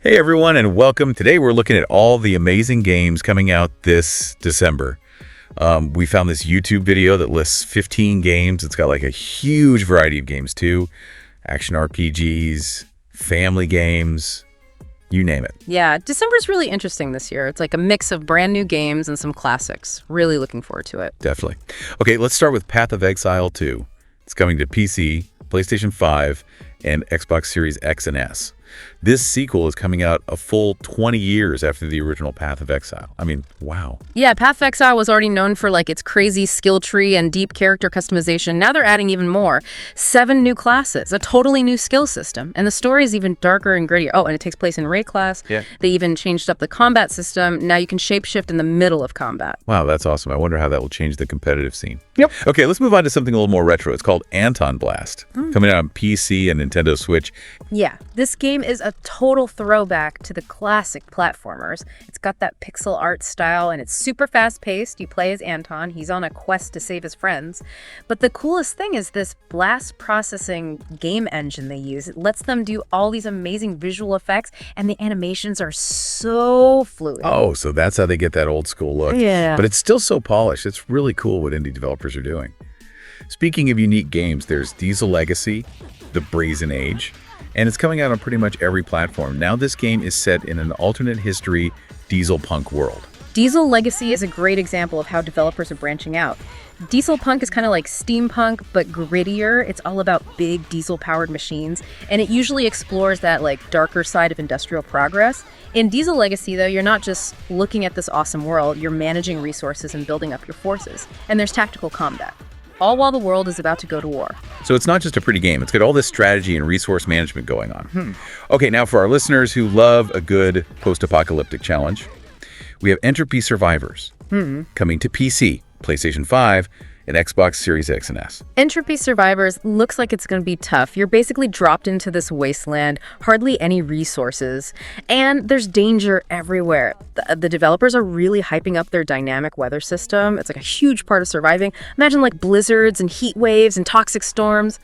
Hey everyone, and welcome. Today we're looking at all the amazing games coming out this December. We found this YouTube video that lists 15 games. It's got like a huge variety of games too. Action RPGs, family games, you name it. Yeah, December's really interesting this year. It's like a mix of brand new games and some classics. Really looking forward to it. Definitely. Okay, let's start with Path of Exile 2. It's coming to PC, PlayStation 5, and Xbox Series X and S. This sequel is coming out a full 20 years after the original Path of Exile. I mean, wow. Yeah, Path of Exile was already known for like its crazy skill tree and deep character customization. Now they're adding even more. 7 new classes, a totally new skill system, and the story is even darker and grittier. Oh, and it takes place in Ray class. Yeah. They even changed up the combat system. Now you can shapeshift in the middle of combat. Wow, that's awesome. I wonder how that will change the competitive scene. Yep. Okay, let's move on to something a little more retro. It's called Antonblast, coming out on PC and Nintendo Switch. Yeah, this game is a total throwback to the classic platformers. It's got that pixel art style and it's super fast-paced. You play as Anton. He's on a quest to save his friends. But the coolest thing is this blast processing game engine they use. It lets them do all these amazing visual effects and the animations are so fluid. Oh, so that's how they get that old school look. Yeah. But it's still so polished. It's really cool what indie developers are doing. Speaking of unique games, there's Diesel Legacy, The Brazen Age, and it's coming out on pretty much every platform. Now this game is set in an alternate history diesel punk world. Diesel Legacy is a great example of how developers are branching out. Diesel punk is kind of like steampunk, but grittier. It's all about big diesel-powered machines, and it usually explores that like darker side of industrial progress. In Diesel Legacy, though, you're not just looking at this awesome world, you're managing resources and building up your forces. And there's tactical combat, all while the world is about to go to war. So it's not just a pretty game. It's got all this strategy and resource management going on. Okay, now for our listeners who love a good post-apocalyptic challenge, we have Entropy Survivors coming to PC, PlayStation 5, and Xbox Series X and S. Entropy Survivors looks like it's going to be tough. You're basically dropped into this wasteland, hardly any resources, and there's danger everywhere. The developers are really hyping up their dynamic weather system. It's like a huge part of surviving. Imagine like blizzards and heat waves and toxic storms,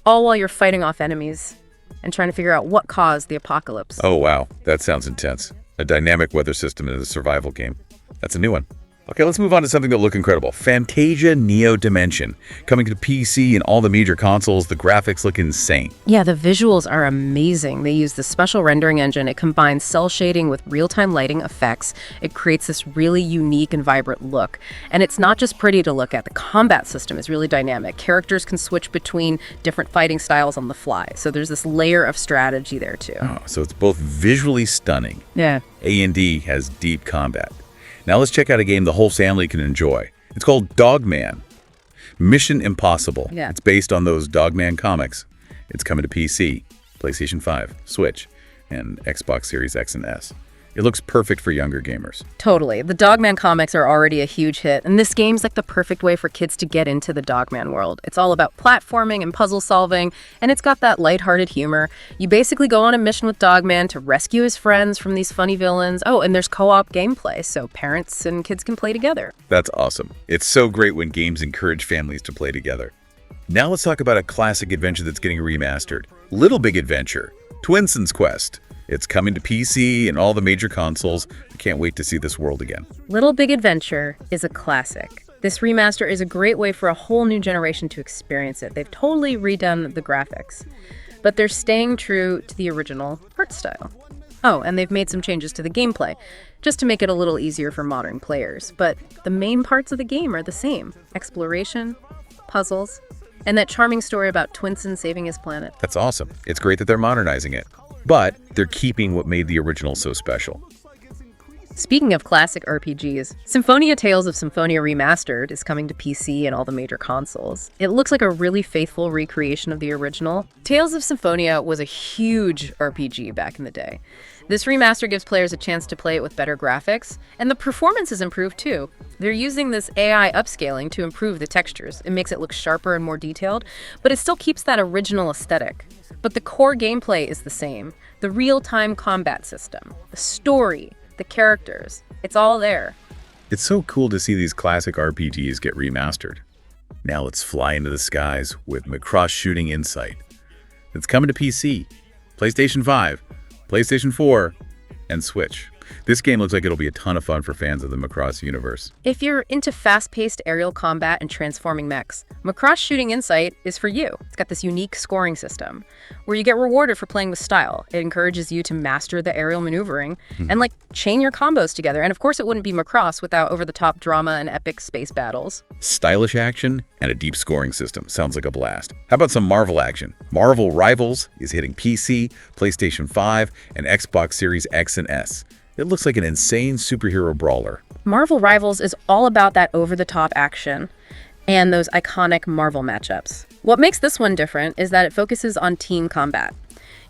all while you're fighting off enemies and trying to figure out what caused the apocalypse. Oh, wow. That sounds intense. A dynamic weather system in a survival game. That's a new one. Okay, let's move on to something that look incredible. Fantasia Neo Dimension. Coming to PC and all the major consoles, the graphics look insane. Yeah, the visuals are amazing. They use this special rendering engine. It combines cell shading with real-time lighting effects. It creates this really unique and vibrant look. And it's not just pretty to look at. The combat system is really dynamic. Characters can switch between different fighting styles on the fly. So there's this layer of strategy there too. Oh, so it's both visually stunning. Yeah. A&D has deep combat. Now let's check out a game the whole family can enjoy. It's called Dogman. Mission Impossible. Yeah. It's based on those Dogman comics. It's coming to PC, PlayStation 5, Switch, and Xbox Series X and S. It looks perfect for younger gamers. Totally. The Dogman comics are already a huge hit, and this game's like the perfect way for kids to get into the Dogman world. It's all about platforming and puzzle solving, and it's got that lighthearted humor. You basically go on a mission with Dogman to rescue his friends from these funny villains. Oh, and there's co-op gameplay, so parents and kids can play together. That's awesome. It's so great when games encourage families to play together. Now let's talk about a classic adventure that's getting remastered. Little Big Adventure, Twinsen's Quest. It's coming to PC and all the major consoles. I can't wait to see this world again. Little Big Adventure is a classic. This remaster is a great way for a whole new generation to experience it. They've totally redone the graphics, but they're staying true to the original art style. Oh, and they've made some changes to the gameplay, just to make it a little easier for modern players. But the main parts of the game are the same. Exploration, puzzles, and that charming story about Twinsen saving his planet. That's awesome. It's great that they're modernizing it, but they're keeping what made the original so special. Speaking of classic RPGs, Symphonia Tales of Symphonia Remastered is coming to PC and all the major consoles. It looks like a really faithful recreation of the original. Tales of Symphonia was a huge RPG back in the day. This remaster gives players a chance to play it with better graphics, and the performance is improved too. They're using this AI upscaling to improve the textures. It makes it look sharper and more detailed, but it still keeps that original aesthetic. But the core gameplay is the same. The real-time combat system, the story, the characters, it's all there. It's so cool to see these classic RPGs get remastered. Now let's fly into the skies with Macross Shooting Insight. It's coming to PC, PlayStation 5, PlayStation 4, and Switch. This game looks like it'll be a ton of fun for fans of the Macross universe. If you're into fast-paced aerial combat and transforming mechs, Macross Shooting Insight is for you. It's got this unique scoring system where you get rewarded for playing with style. It encourages you to master the aerial maneuvering and chain your combos together. And of course, it wouldn't be Macross without over-the-top drama and epic space battles. Stylish action and a deep scoring system. Sounds like a blast. How about some Marvel action? Marvel Rivals is hitting PC, PlayStation 5, and Xbox Series X and S. It looks like an insane superhero brawler. Marvel Rivals is all about that over-the-top action and those iconic Marvel matchups. What makes this one different is that it focuses on team combat.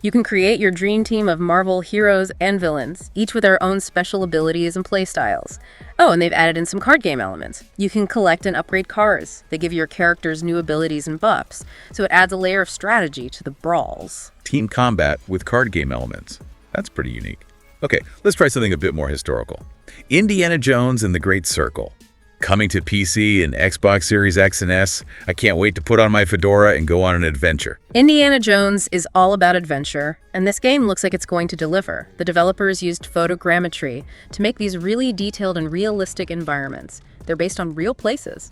You can create your dream team of Marvel heroes and villains, each with their own special abilities and playstyles. Oh, and they've added in some card game elements. You can collect and upgrade cars. They give your characters new abilities and buffs, so it adds a layer of strategy to the brawls. Team combat with card game elements. That's pretty unique. Okay, let's try something a bit more historical. Indiana Jones and the Great Circle. Coming to PC and Xbox Series X and S, I can't wait to put on my fedora and go on an adventure. Indiana Jones is all about adventure, and this game looks like it's going to deliver. The developers used photogrammetry to make these really detailed and realistic environments. They're based on real places.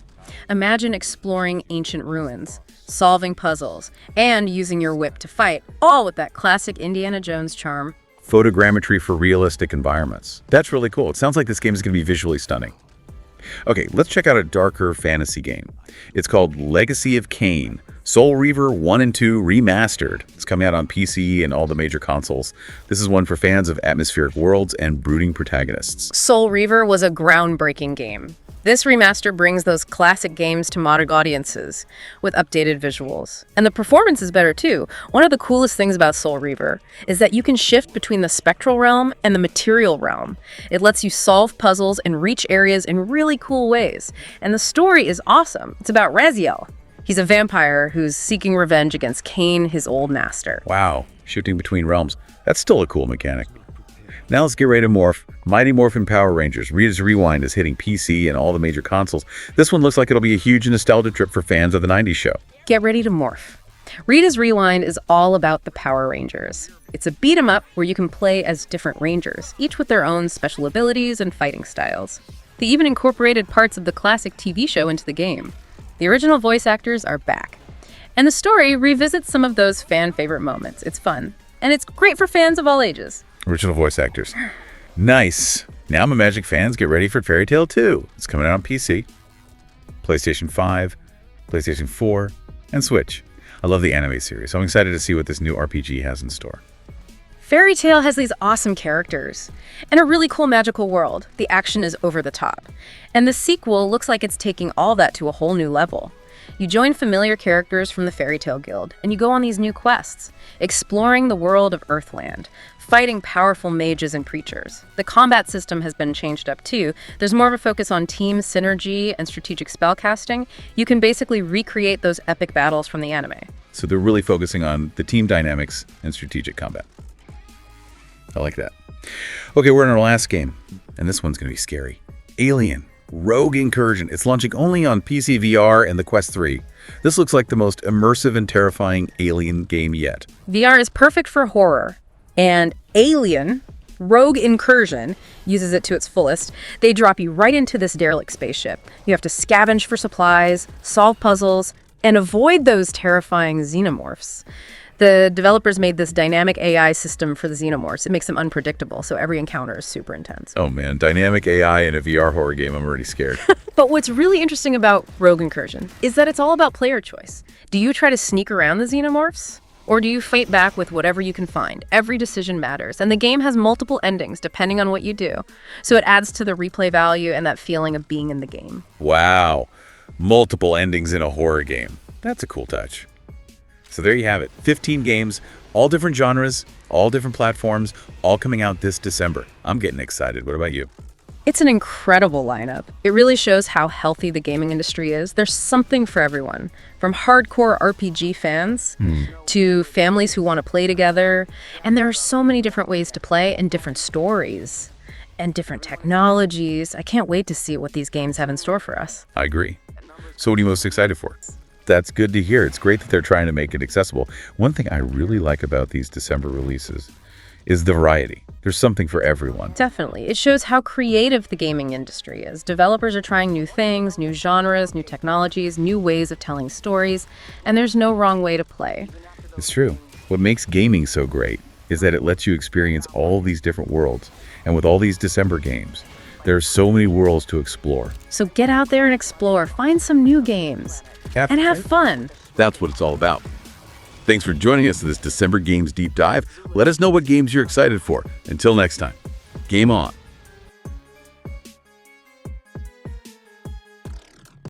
Imagine exploring ancient ruins, solving puzzles, and using your whip to fight, all with that classic Indiana Jones charm. Photogrammetry for realistic environments. That's really cool. It sounds like this game is going to be visually stunning. Okay, let's check out a darker fantasy game. It's called Legacy of Kain, Soul Reaver 1 and 2 Remastered. It's coming out on PC and all the major consoles. This is one for fans of atmospheric worlds and brooding protagonists. Soul Reaver was a groundbreaking game. This remaster brings those classic games to modern audiences with updated visuals. And the performance is better too. One of the coolest things about Soul Reaver is that you can shift between the spectral realm and the material realm. It lets you solve puzzles and reach areas in really cool ways. And the story is awesome. It's about Exile. He's a vampire who's seeking revenge against Kain, his old master. Wow, shifting between realms. That's still a cool mechanic. Now let's get ready to morph. Mighty Morphin Power Rangers Rita's Rewind is hitting PC and all the major consoles. This one looks like it'll be a huge nostalgia trip for fans of the 90s show. Get ready to morph. Rita's Rewind is all about the Power Rangers. It's a beat-em-up where you can play as different Rangers, each with their own special abilities and fighting styles. They even incorporated parts of the classic TV show into the game. The original voice actors are back. And the story revisits some of those fan-favorite moments. It's fun. And it's great for fans of all ages. Original voice actors. Nice. Now my Magic fans, get ready for Fairy Tail 2. It's coming out on PC, PlayStation 5, PlayStation 4, and Switch. I love the anime series, so I'm excited to see what this new RPG has in store. Fairy Tail has these awesome characters and a really cool magical world. The action is over the top. And the sequel looks like it's taking all that to a whole new level. You join familiar characters from the Fairy Tail Guild, and you go on these new quests, exploring the world of Earthland, fighting powerful mages and preachers. The combat system has been changed up too. There's more of a focus on team synergy and strategic spellcasting. You can basically recreate those epic battles from the anime. So they're really focusing on the team dynamics and strategic combat. I like that. Okay, we're in our last game, and this one's going to be scary. Alien Rogue Incursion. It's launching only on PC VR and the Quest 3. This looks like the most immersive and terrifying Alien game yet. VR is perfect for horror, and Alien Rogue Incursion uses it to its fullest. They drop you right into this derelict spaceship. You have to scavenge for supplies, solve puzzles, and avoid those terrifying xenomorphs. The developers made this dynamic AI system for the xenomorphs. It makes them unpredictable, so every encounter is super intense. Oh man, dynamic AI in a VR horror game, I'm already scared. But what's really interesting about Rogue Incursion is that it's all about player choice. Do you try to sneak around the xenomorphs? Or do you fight back with whatever you can find? Every decision matters, and the game has multiple endings depending on what you do. So it adds to the replay value and that feeling of being in the game. Wow, multiple endings in a horror game. That's a cool touch. So there you have it, 15 games, all different genres, all different platforms, all coming out this December. I'm getting excited. What about you? It's an incredible lineup. It really shows how healthy the gaming industry is. There's something for everyone, from hardcore RPG fans to families who want to play together. And there are so many different ways to play and different stories and different technologies. I can't wait to see what these games have in store for us. I agree. So what are you most excited for? That's good to hear. It's great that they're trying to make it accessible. One thing I really like about these December releases is the variety. There's something for everyone. Definitely. It shows how creative the gaming industry is. Developers are trying new things, new genres, new technologies, new ways of telling stories, and there's no wrong way to play. It's true. What makes gaming so great is that it lets you experience all these different worlds. And with all these December games, there are so many worlds to explore. So get out there and explore, find some new games, and have fun. That's what it's all about. Thanks for joining us in this December Games Deep Dive. Let us know what games you're excited for. Until next time, game on.